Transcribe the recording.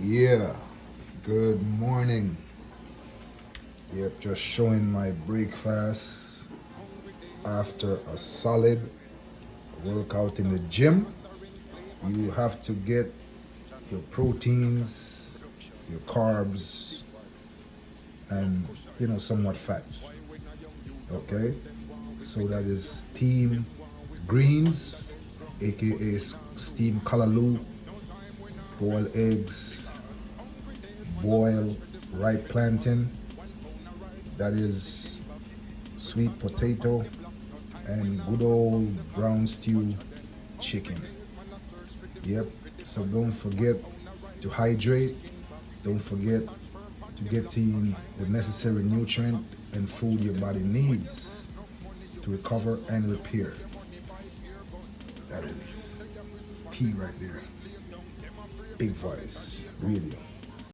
Yeah, good morning. Yep, just showing my breakfast after a solid workout in the gym. You have to get your proteins, your carbs, and somewhat fats. Okay, so that is steamed greens, aka steamed callaloo, boiled eggs, boiled ripe plantain, that is sweet potato, and good old brown stew chicken. Yep. So don't forget to hydrate. Don't forget to get in the necessary nutrient and food your body needs to recover and repair. That is tea right there. Big voice, really.